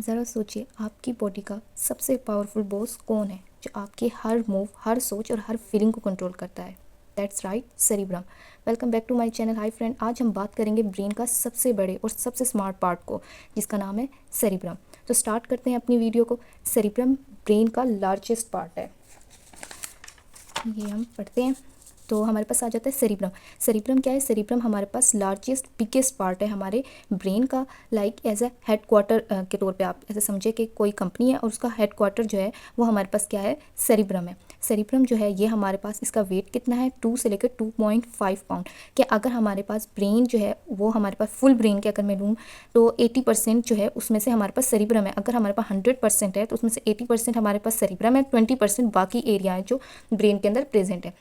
ज़रा सोचिए आपकी बॉडी का सबसे पावरफुल बॉस कौन है जो आपके हर मूव, हर सोच और हर फीलिंग को कंट्रोल करता है। That's right, cerebrum. Welcome back to my channel. Hi friend, आज हम बात करेंगे ब्रेन का सबसे बड़े और सबसे स्मार्ट पार्ट को, जिसका नाम है सेरिब्रम। तो स्टार्ट करते हैं अपनी वीडियो को। सेरिब्रम ब्रेन का लार्जेस्ट पार्ट है, ये हम पढ़ते हैं तो हमारे पास आ जाता है सेरिब्रम। सेरिब्रम क्या है? सेरिब्रम हमारे पास लार्जेस्ट बिगेस्ट पार्ट है हमारे ब्रेन का। Like as a headquarter के तौर पे आप ऐसे समझे कि कोई कंपनी है और उसका हेड क्वार्टर जो है वो हमारे पास क्या है? सेरिब्रम है। सेरिब्रम जो है ये हमारे पास, इसका वेट कितना है? 2 से लेकर 2.5 पाउंड। कि अगर हमारे पास ब्रेन जो है वो हमारे पास फुल ब्रेन के अगर मैं लूँ तो 80% जो है उसमें से हमारे पास सेरिब्रम है। अगर हमारे पास 100% है तो उसमें से 80% हमारे पास सेरिब्रम है, 20% बाकी एरिया है जो ब्रेन के अंदर प्रेजेंट है।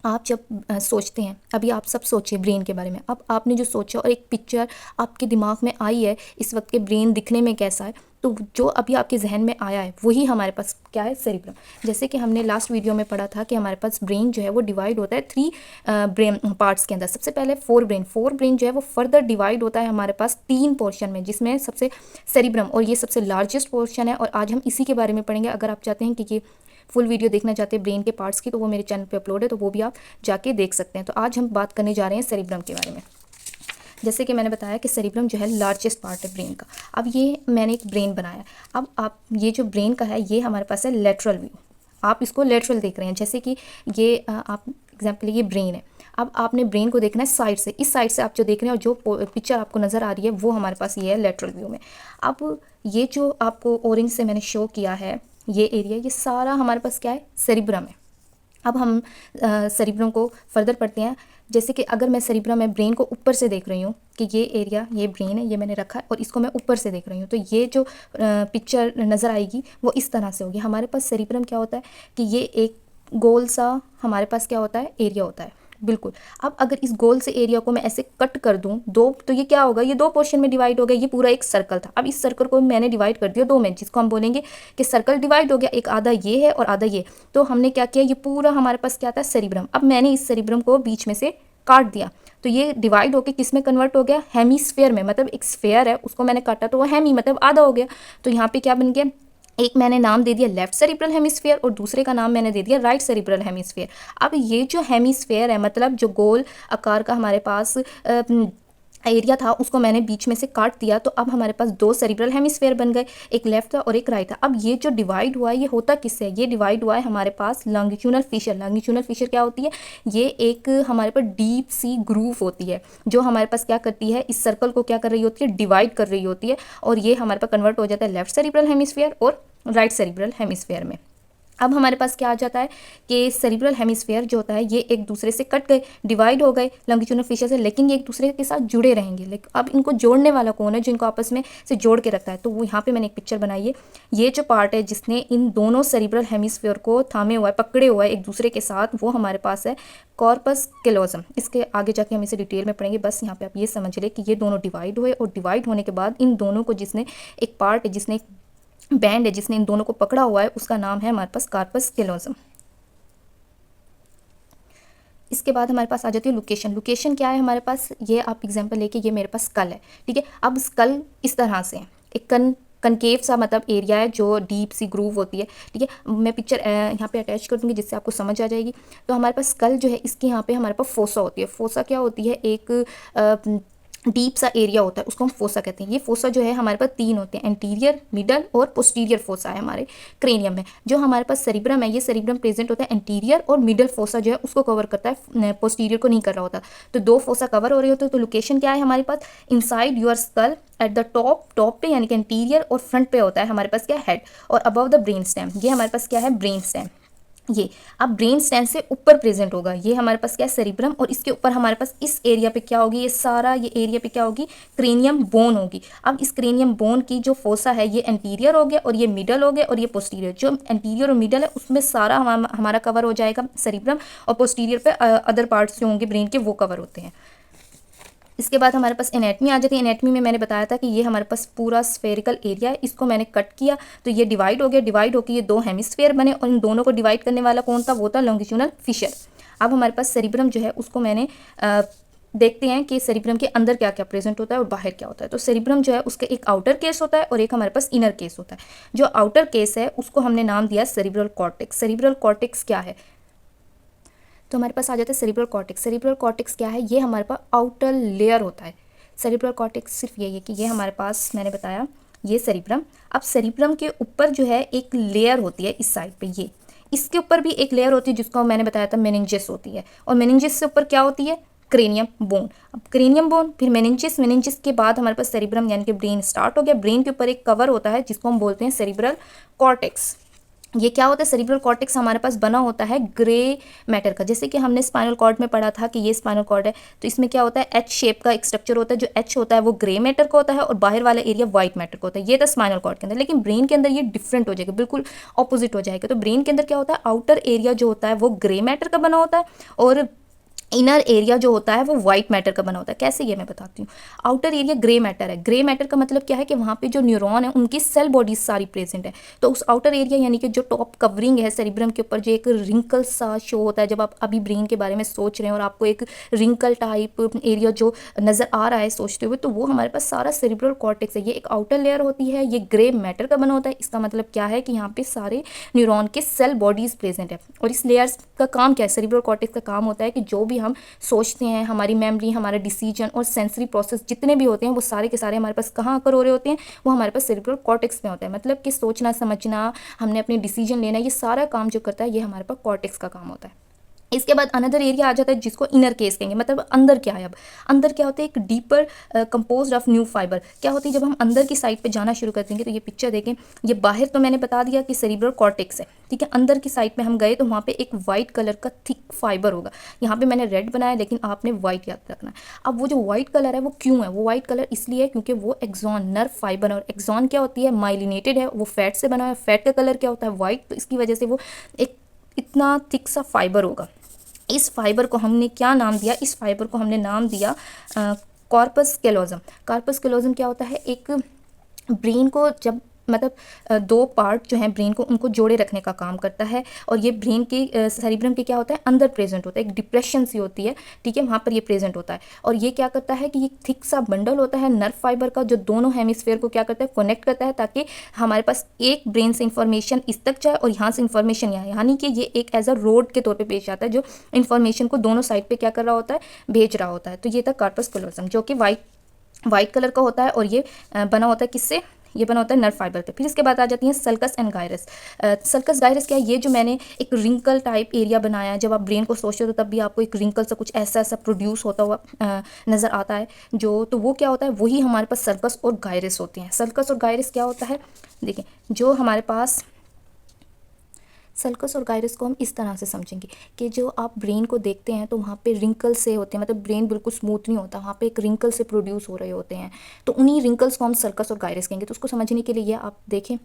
आप जब सोचते हैं, अभी आप सब सोचिए ब्रेन के बारे में। अब आपने जो सोचा और एक पिक्चर आपके दिमाग में आई है इस वक्त के ब्रेन दिखने में कैसा है, तो जो अभी आपके जहन में आया है वही हमारे पास क्या है? सेरिब्रम। जैसे कि हमने लास्ट वीडियो में पढ़ा था कि हमारे पास ब्रेन जो है वो डिवाइड होता है 3 ब्रेन पार्ट्स के अंदर। सबसे पहले फोर ब्रेन जो है वो फर्दर डिवाइड होता है हमारे पास 3 पोर्शन में, जिसमें सबसे सेरिब्रम और ये सबसे लार्जेस्ट पोर्शन है। और आज हम इसी के बारे में पढ़ेंगे। अगर आप चाहते हैं कि ये फुल वीडियो देखना चाहते हैं ब्रेन के पार्ट्स की, तो वो मेरे चैनल पे अपलोड है, तो वो भी आप जाके देख सकते हैं। तो आज हम बात करने जा रहे हैं सेरिब्रम के बारे में। जैसे कि मैंने बताया कि सेरिब्रम जो है लार्जेस्ट पार्ट है ब्रेन का। अब ये मैंने एक ब्रेन बनाया। अब आप ये जो ब्रेन का है ये हमारे पास है लेटरल व्यू। आप इसको लेटरल देख रहे हैं। जैसे कि ये आप एग्जाम्पल, ये ब्रेन है। अब आपने ब्रेन को देखना है साइड से। इस साइड से आप जो देख रहे हैं और जो पिक्चर आपको नज़र आ रही है वो हमारे पास ये है लेटरल व्यू में। अब ये जो आपको ऑरेंज से मैंने शो किया है ये एरिया, ये सारा हमारे पास क्या है? सेरिब्रम है। अब हम सेरिब्रम को फर्दर पढ़ते हैं। जैसे कि अगर मैं सेरिब्रम में ब्रेन को ऊपर से देख रही हूँ कि ये एरिया, ये ब्रेन है, ये मैंने रखा है और इसको मैं ऊपर से देख रही हूँ, तो ये जो पिक्चर नज़र आएगी वो इस तरह से होगी। हमारे पास सेरिब्रम क्या होता है कि ये एक गोल सा हमारे पास क्या होता है? एरिया होता है। बिल्कुल। अब अगर इस गोल से एरिया को मैं ऐसे कट कर दूं दो, तो ये क्या होगा? ये 2 पोर्शन में डिवाइड हो गया। ये पूरा एक सर्कल था। अब इस सर्कल को मैंने डिवाइड कर दिया 2 में, जिसको हम बोलेंगे कि सर्कल डिवाइड हो गया। एक आधा ये है और आधा ये। तो हमने क्या किया? ये पूरा हमारे पास क्या था? सेरिब्रम। अब मैंने इस सेरिब्रम को बीच में से काट दिया, तो ये डिवाइड होकर किस में कन्वर्ट हो गया? हेमीस्फेयर में। मतलब एक स्फेयर है उसको मैंने काटा तो वो हेमी मतलब आधा हो गया। तो यहाँ पे क्या बन गया? एक मैंने नाम दे दिया लेफ्ट सेरिब्रल हेमिस्फीयर और दूसरे का नाम मैंने दे दिया राइट सेरिब्रल हेमिस्फीयर। अब ये जो हेमिस्फीयर है, मतलब जो गोल आकार का हमारे पास एरिया था, उसको मैंने बीच में से काट दिया। तो अब हमारे पास 2 सेरिब्रल हेमिस्फीयर बन गए, एक लेफ्ट था और एक राइट था। अब ये जो डिवाइड हुआ है ये होता किससे है? ये डिवाइड हुआ है हमारे पास लॉन्गिट्यूडनल फिशर। लॉन्गिट्यूडनल फिशर क्या होती है? ये एक हमारे पास डीप सी ग्रूव होती है जो हमारे पास क्या करती है? इस सर्कल को क्या कर रही होती है? डिवाइड कर रही होती है। और ये हमारे पास कन्वर्ट हो जाता है लेफ्ट सेरिब्रल हेमिस्फीयर और राइट सेरिब्रल हेमिस्फीयर में। अब हमारे पास क्या आ जाता है कि सेरिब्रल हेमिस्फीयर जो होता है ये एक दूसरे से कट गए, डिवाइड हो गए लॉन्गिट्यूडनल फिशर से, लेकिन ये एक दूसरे के साथ जुड़े रहेंगे। लेकिन अब इनको जोड़ने वाला कौन है जो इनको आपस में से जोड़ के रखता है? तो वो यहाँ पे मैंने एक पिक्चर बनाई है। ये जो पार्ट है जिसने इन दोनों सेरिब्रल हेमिस्फीयर को थामे हुआ है, पकड़े हुआ है एक दूसरे के साथ, वो हमारे पास है कॉर्पस कैलोजम। इसके आगे जाके हम इसे डिटेल में पढ़ेंगे। बस यहाँ पे आप ये समझ लें कि ये दोनों डिवाइड हुए और डिवाइड होने के बाद इन दोनों को जिसने एक पार्ट है, जिसने बैंड है, जिसने इन दोनों को पकड़ा हुआ है, उसका नाम है हमारे पास कार्पस कैलोजम। इसके बाद हमारे पास आ जाती है लोकेशन। लोकेशन क्या है हमारे पास? ये आप एग्जांपल लेके, ये मेरे पास स्कल है, ठीक है। अब स्कल इस तरह से है, एक कनकेव सा मतलब एरिया है जो डीप सी ग्रूव होती है, ठीक है। मैं पिक्चर यहाँ पे अटैच कर दूँगी जिससे आपको समझ आ जाएगी। तो हमारे पास स्कल जो है इसके यहाँ पे हमारे पास फोसा होती है। फोसा क्या होती है? एक डीप सा एरिया होता है, उसको हम फोसा कहते हैं। ये फोसा जो है हमारे पास 3 होते हैं, एंटीरियर, मिडल और पोस्टीरियर फोसा है हमारे क्रेनियम में। जो हमारे पास सेरिब्रम है, ये सेरिब्रम प्रेजेंट होता है एंटीरियर, और मिडल फोसा जो है उसको कवर करता है, पोस्टीरियर को नहीं कर रहा होता। तो 2 फोसा कवर हो रही होती है। तो लोकेशन क्या है हमारे पास? Inside your skull at the top पे यानी कि एंटीरियर, और फ्रंट पे होता है हमारे पास क्या? हेड। और अबव द ब्रेन स्टेम, ये हमारे पास क्या है? Brain stem. ये अब ब्रेन स्टेम से ऊपर प्रेजेंट होगा, ये हमारे पास क्या है? सेरिब्रम। और इसके ऊपर हमारे पास इस एरिया पे क्या होगी? ये सारा ये एरिया पे क्या होगी? क्रेनियम बोन होगी। अब इस क्रेनियम बोन की जो फोसा है ये एंटीरियर हो गया, और ये मिडल हो गया, और ये पोस्टीरियर। जो एंटीरियर और मिडल है उसमें सारा हमारा कवर हो जाएगा सेरिब्रम, और पोस्टीरियर पे अदर पार्ट्स जो होंगे ब्रेन के वो कवर होते हैं। इसके बाद हमारे पास एनेटमी आ जाती है। एनेटमी में मैंने बताया था कि ये हमारे पास पूरा स्फेरिकल एरिया है, इसको मैंने कट किया तो ये डिवाइड हो गया। डिवाइड होकर ये 2 हेमिस्फेयर बने, और इन दोनों को डिवाइड करने वाला कौन था? वो था लॉन्गिट्यूडनल फिशर। अब हमारे पास सेरिब्रम जो है उसको मैंने देखते हैं कि सेरिब्रम के अंदर क्या क्या प्रेजेंट होता है और बाहर क्या होता है। तो सेरिब्रम जो है उसका एक आउटर केस होता है और एक हमारे पास इनर केस होता है। जो आउटर केस है उसको हमने नाम दिया सेरिब्रल कॉर्टेक्स। सेरिब्रल कॉर्टेक्स क्या है, तो हमारे पास आ जाता है सेरिब्रल कॉर्टेक्स। सेरिब्रल कॉर्टेक्स क्या है, ये हमारे पास आउटर लेयर होता है। सेरिब्रल कॉर्टेक्स सिर्फ यही है कि ये हमारे पास, मैंने बताया ये सेरिब्रम। अब सेरिब्रम के ऊपर जो है एक लेयर होती है इस साइड पे, ये इसके ऊपर भी एक लेयर होती है जिसको मैंने बताया था मेनिंजेस होती है। और मेनिंजेस से ऊपर क्या होती है, क्रेनियम बोन। अब क्रेनियम बोन, फिर मेनिंजेस, मेनिंजेस के बाद हमारे पास सेरिब्रम यानी कि ब्रेन स्टार्ट हो गया। ब्रेन के ऊपर एक कवर होता है जिसको हम बोलते हैं सेरिब्रल कॉर्टेक्स। ये क्या होता है, सेरिब्रल कॉर्टेक्स हमारे पास बना होता है ग्रे मैटर का। जैसे कि हमने स्पाइनल कॉर्ड में पढ़ा था कि ये स्पाइनल कॉर्ड है, तो इसमें क्या होता है, एच शेप का एक स्ट्रक्चर होता है। जो एच होता है वो ग्रे मैटर का होता है और बाहर वाला एरिया व्हाइट मैटर का होता है। ये था स्पाइनल कॉर्ड के अंदर। लेकिन ब्रेन के अंदर ये डिफरेंट हो जाएगा, बिल्कुल ऑपोजिट हो जाएगा। तो ब्रेन के अंदर क्या होता है, आउटर एरिया जो होता है वो ग्रे मैटर का बना होता है और इनर एरिया जो होता है वो वाइट मैटर का बना होता है। कैसे, ये मैं बताती हूँ। आउटर एरिया ग्रे मैटर है। ग्रे मैटर का मतलब क्या है कि वहाँ पे जो न्यूरॉन है उनकी सेल बॉडीज सारी प्रेजेंट है। तो उस आउटर एरिया यानी कि जो टॉप कवरिंग है सेरिब्रम के ऊपर, जो एक रिंकल सा शो होता है, जब आप अभी ब्रेन के बारे में सोच रहे हैं और आपको एक रिंकल टाइप एरिया जो नज़र आ रहा है सोचते हुए, तो वो हमारे पास सारा सेरिब्रल कॉर्टेक्स है। ये एक आउटर लेयर होती है, ये ग्रे मैटर का बना होता है। इसका मतलब क्या है कि यहाँ पे सारे न्यूरॉन के सेल बॉडीज प्रेजेंट है। और इस लेयर का काम क्या है, सेरिब्रल कॉर्टेक्स का काम होता है कि जो भी हम सोचते हैं, हमारी मेमोरी, हमारा डिसीजन और सेंसरी प्रोसेस जितने भी होते हैं वो सारे के सारे हमारे पास कहाँ आकर हो रहे होते हैं, वो हमारे पास सेरिब्रल कॉर्टेक्स में होता है। मतलब कि सोचना, समझना, हमने अपने डिसीजन लेना, ये सारा काम जो करता है ये हमारे पास कॉर्टेक्स का काम होता है। इसके बाद अनदर एरिया आ जाता है जिसको इनर केस कहेंगे। मतलब अंदर क्या है, अब अंदर क्या होता है, एक deeper composed of new fibre. क्या होती है, जब हम अंदर की साइड पे जाना शुरू कर देंगे, तो ये पिक्चर देखें, ये बाहर तो मैंने बता दिया कि सेरिब्रल कॉर्टेक्स है, ठीक है। अंदर की साइड में हम गए तो वहाँ पे एक वाइट कलर का थिक फाइबर होगा। यहाँ पे मैंने रेड बनाया लेकिन आपने वाइट याद रखना है। अब वो जो वाइट कलर है वो क्यों है, वो वाइट कलर इसलिए है क्योंकि वो एक्सॉन, नर्व फाइबर। और एक्सॉन क्या होती है, माइलिनेटेड है, वो फैट से बना है। फैट का कलर क्या होता है, वाइट। तो इसकी वजह से वो एक इतना थिक सा फाइबर होगा। इस फाइबर को हमने क्या नाम दिया, इस फाइबर को हमने नाम दिया कॉर्पस कैलोजम। कॉर्पस कैलोजम क्या होता है, एक ब्रेन को जब मतलब दो पार्ट जो हैं ब्रेन को, उनको जोड़े रखने का काम करता है। और ये ब्रेन के सेरिब्रम के क्या होता है, अंदर प्रेजेंट होता है। एक डिप्रेशन सी होती है, ठीक है, वहाँ पर ये प्रेजेंट होता है। और ये क्या करता है कि ये थिक सा बंडल होता है नर्व फाइबर का, जो दोनों हेमिस्फेयर को क्या करता है, कनेक्ट करता है, ताकि हमारे पास एक ब्रेन से इन्फॉर्मेशन इस तक जाए और यहाँ से इन्फॉर्मेशन यहाँ, यानी कि ये एक एज अ रोड के तौर पर पेश आता है, जो इन्फॉर्मेशन को दोनों साइड पर क्या कर रहा होता है, भेज रहा होता है। तो ये था कॉर्पस कैलोजम, जो कि वाइट कलर का होता है। और ये बना होता है किससे, ये बना होता है नर्व फाइबर के। फिर इसके बाद आ जाती है sulcus and gyrus. Sulcus gyrus क्या है, ये जो मैंने एक रिंकल टाइप एरिया बनाया है, जब आप ब्रेन को सोचते हो तो तब भी आपको एक रिंकल सा कुछ ऐसा ऐसा प्रोड्यूस होता हुआ नज़र आता है जो, तो वो क्या होता है, वही हमारे पास सल्कस और गायरस होते हैं। सल्कस और गायरस क्या होता है, देखिए, जो हमारे पास सल्कस और गायरस को हम इस तरह से समझेंगे कि जो आप ब्रेन को देखते हैं तो वहाँ पे रिंकल से होते हैं, मतलब ब्रेन बिल्कुल स्मूथ नहीं होता, वहाँ पे एक रिंकल से प्रोड्यूस हो रहे होते हैं। तो उन्हीं रिंकल्स को हम सल्कस और गायरस कहेंगे। तो उसको समझने के लिए ये आप देखें,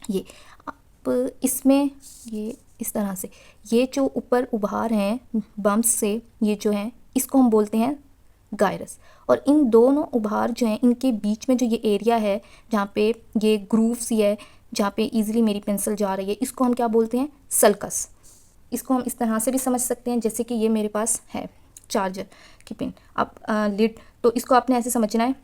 ये आप इसमें ये इस तरह से, ये जो ऊपर उभार हैं बम्प्स से, ये जो हैं इसको हम बोलते हैं गायरस। और इन दोनों उभार जो हैं इनके बीच में जो ये एरिया है जहाँ पे ये ग्रूव सी है, जहाँ पे इजीली मेरी पेंसिल जा रही है, इसको हम क्या बोलते हैं, सल्कस। इसको हम इस तरह से भी समझ सकते हैं, जैसे कि ये मेरे पास है चार्जर की पिन, आप लिड, तो इसको आपने ऐसे समझना है,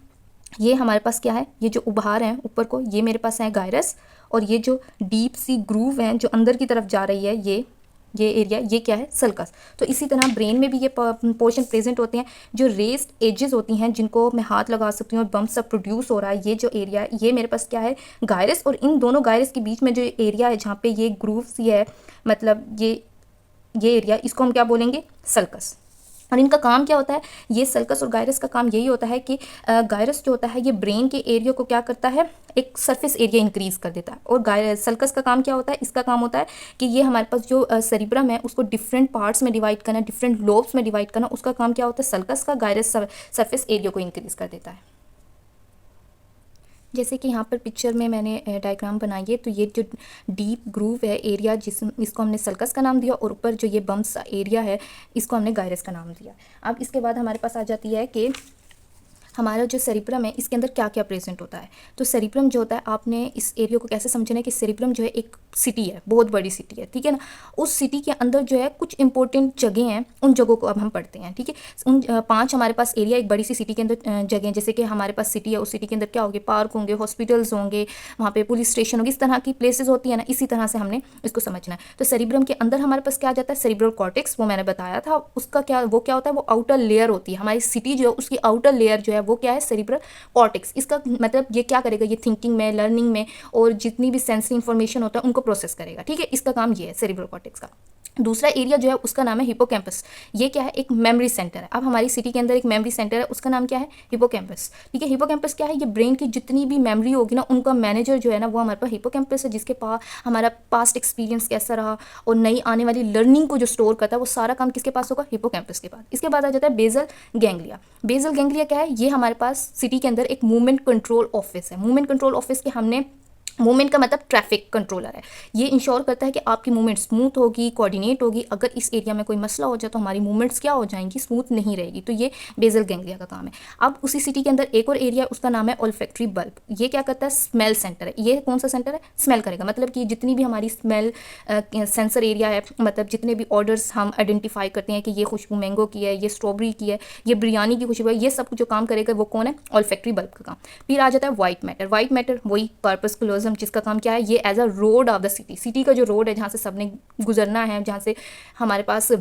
ये हमारे पास क्या है, ये जो उभार हैं ऊपर को, ये मेरे पास है गायरस। और ये जो डीप सी ग्रूव हैं जो अंदर की तरफ जा रही है, ये एरिया, ये क्या है, सल्कस। तो इसी तरह ब्रेन में भी ये पोर्शन प्रेजेंट होते हैं। जो रेस्ड एजेस होती हैं जिनको मैं हाथ लगा सकती हूँ और बम्प सब प्रोड्यूस हो रहा है, ये जो एरिया है ये मेरे पास क्या है, गायरस। और इन दोनों गायरस के बीच में जो एरिया है जहाँ पे ये ग्रूव सी है, मतलब ये एरिया, इसको हम क्या बोलेंगे, सल्कस। और इनका काम क्या होता है, ये सल्कस और गायरस का काम यही होता है कि गायरस जो होता है ये ब्रेन के एरिया को क्या करता है, एक सरफेस एरिया इंक्रीज कर देता है। और सल्कस का काम क्या होता है, इसका काम होता है कि ये हमारे पास जो सेरिब्रम है उसको डिफरेंट पार्ट्स में डिवाइड करना, डिफरेंट लोब्स में डिवाइड करना, उसका काम क्या होता है, सल्कस का। गायरस सरफेस एरिया को इंक्रीज कर देता है। जैसे कि यहाँ पर पिक्चर में मैंने डायग्राम बनाई है, तो ये जो डीप ग्रूव है एरिया, इसको हमने सल्कस का नाम दिया, और ऊपर जो ये बम्प्स एरिया है इसको हमने गायरस का नाम दिया। अब इसके बाद हमारे पास आ जाती है कि हमारा जो सेरिब्रम है इसके अंदर क्या क्या प्रेजेंट होता है। तो सेरिब्रम जो होता है, आपने इस एरिया को कैसे समझना है कि सेरिब्रम जो है एक सिटी है, बहुत बड़ी सिटी है, ठीक है ना। उस सिटी के अंदर जो है कुछ इंपॉर्टेंट जगह हैं, उन जगहों को अब हम पढ़ते हैं, ठीक है। उन 5 हमारे पास एरिया, एक बड़ी सी सिटी के अंदर जगह, जैसे कि हमारे पास सिटी है, उस सिटी के अंदर क्या होंगे, पार्क होंगे, हॉस्पिटल्स होंगे, वहाँ पे पुलिस स्टेशन होगी, इस तरह की प्लेसेस होती है ना। इसी तरह से हमने इसको समझना है। तो सेरिब्रम के अंदर हमारे पास क्या आ जाता है, सेरिब्रल कॉर्टेक्स, वो मैंने बताया था। उसका क्या, वो क्या होता है, वो आउटर लेयर होती है। हमारी सिटी जो है उसकी आउटर लेयर जो है वो क्या है, सेरिब्रल कॉर्टेक्स। इसका मतलब ये क्या करेगा, ये थिंकिंग में, लर्निंग में और जितनी भी सेंसरी इंफॉर्मेशन होता है उनको प्रोसेस करेगा, ठीक है। इसका काम ये है सेरिब्रल कॉर्टेक्स का। दूसरा एरिया जो है उसका नाम है हिपोकैम्पस। ये क्या है, एक मेमोरी सेंटर है। अब हमारी सिटी के अंदर एक मेमोरी सेंटर है, उसका नाम क्या है, हिपोकैम्पस, ठीक है। हिपोकैम्पस क्या है, ये ब्रेन की जितनी भी मेमोरी होगी ना, उनका मैनेजर जो है ना वो हमारे पास हिपोकैम्पस है, जिसके पास हमारा पास्ट एक्सपीरियंस कैसा रहा और नई आने वाली लर्निंग को जो स्टोर करता है, वो सारा काम किसके पास होगा, हिपोकैम्पस के पास। इसके बाद आ जाता है बेसल गैंग्लिया। बेसल गैंग्लिया क्या है, ये हमारे पास सिटी के अंदर एक मूवमेंट कंट्रोल ऑफिस है। मूवमेंट कंट्रोल ऑफिस के हमने, मूवमेंट का मतलब ट्रैफिक कंट्रोलर है। ये इंश्योर करता है कि आपकी मूवमेंट स्मूथ होगी, कोऑर्डिनेट होगी। अगर इस एरिया में कोई मसला हो जाए तो हमारी मूवमेंट्स क्या हो जाएंगी, स्मूथ नहीं रहेगी। तो ये बेसल गैंग्लिया का काम है। अब उसी सिटी के अंदर एक और एरिया, उसका नाम है ओल्फैक्टरी बल्ब। ये क्या करता है, स्मेल सेंटर है। ये कौन सा सेंटर है, स्मेल करेगा। मतलब कि जितनी भी हमारी स्मेल सेंसर एरिया है, मतलब जितने भी ऑर्डर्स हम आइडेंटिफाई करते हैं कि ये खुशबू मैंगो की है, ये स्ट्रॉबेरी की है, ये बिरयानी की खुशबू है, ये सब जो काम करेगा वो कौन है, ओल्फैक्टरी बल्ब का काम। फिर आ जाता है वाइट मैटर। वाइट मैटर वही कॉर्पस क्लोजम, जिसका काम क्या है, ये as a road of the city, city का जो रोड है जहाँ से सबने गुजरना है, जहाँ से हमारे पास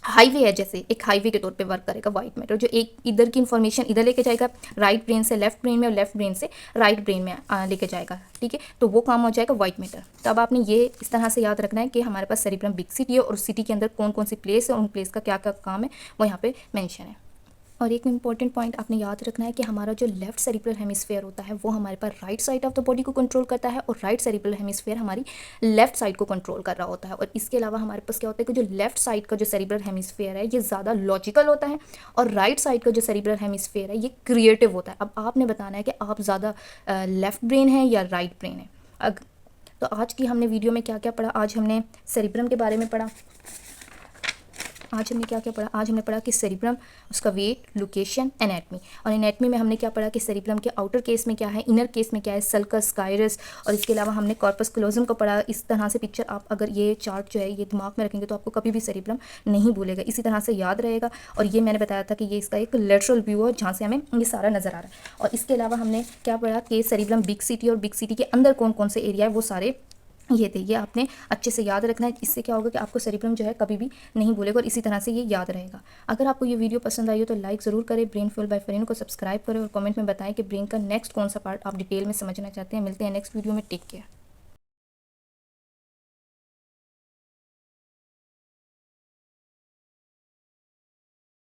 हाईवे है, जैसे एक हाईवे के तौर पे वर्क करेगा वाइट मैटर, जो एक इधर की इन्फॉर्मेशन इधर लेके जाएगा, राइट ब्रेन से लेफ्ट ब्रेन में और लेफ्ट ब्रेन से राइट ब्रेन में लेके जाएगा, ठीक है। तो वो काम हो जाएगा वाइट मैटर। तो अब आपने ये इस तरह से याद रखना है कि हमारे पास सेरिब्रम बिग सिटी है और उस सिटी के अंदर कौन कौन सी प्लेस है, उन प्लेस का क्या क्या काम है वो यहाँ पे मेंशन है। और एक इंपॉर्टेंट पॉइंट आपने याद रखना है कि हमारा जो लेफ्ट सेरिब्रल हेमिस्फेयर होता है वो हमारे पास right side of the body को कंट्रोल करता है, और राइट सेरिब्रल हेमिस्फेयर हमारी लेफ्ट साइड को कंट्रोल कर रहा होता है। और इसके अलावा हमारे पास क्या होता है कि जो लेफ्ट साइड का जो सेरिब्रल हेमिस्फेयर है ये ज़्यादा लॉजिकल होता है, और राइट साइड का जो सेरिब्रल हेमिस्फेयर है ये क्रिएटिव होता है। अब आपने बताना है कि आप ज़्यादा लेफ्ट ब्रेन है या राइट ब्रेन है। तो आज की हमने वीडियो में क्या क्या पढ़ा, आज हमने सेरिब्रम के बारे में पढ़ा। आज हमने क्या क्या पढ़ा, आज हमने पढ़ा कि सेरिब्रम, उसका वेट, लोकेशन, एनाटमी। और एनाटमी में हमने क्या पढ़ा कि सेरिब्रम के आउटर केस में क्या है, इनर केस में क्या है, सल्कस, गायरस। और इसके अलावा हमने कॉर्पस क्लोजम को पढ़ा। इस तरह से पिक्चर आप अगर ये चार्ट जो है ये दिमाग में रखेंगे तो आपको कभी भी सेरिब्रम नहीं भूलेगा, इसी तरह से याद रहेगा। और ये मैंने बताया था कि ये इसका एक लेटरल व्यू है जहाँ से हमें ये सारा नज़र आ रहा है। और इसके अलावा हमने क्या पढ़ा कि सेरिब्रम बिग सिटी और बिग सिटी के अंदर कौन कौन से एरिया है वो सारे ये थे। ये आपने अच्छे से याद रखना है। इससे क्या होगा कि आपको सेरिब्रम जो है कभी भी नहीं भूलेगा और इसी तरह से ये याद रहेगा। अगर आपको ये वीडियो पसंद आई हो तो लाइक ज़रूर करें, ब्रेन फ्यूल बाय फरीन को सब्सक्राइब करें और कमेंट में बताएं कि ब्रेन का नेक्स्ट कौन सा पार्ट आप डिटेल में समझना चाहते हैं। मिलते हैं नेक्स्ट वीडियो में, टेक केयर।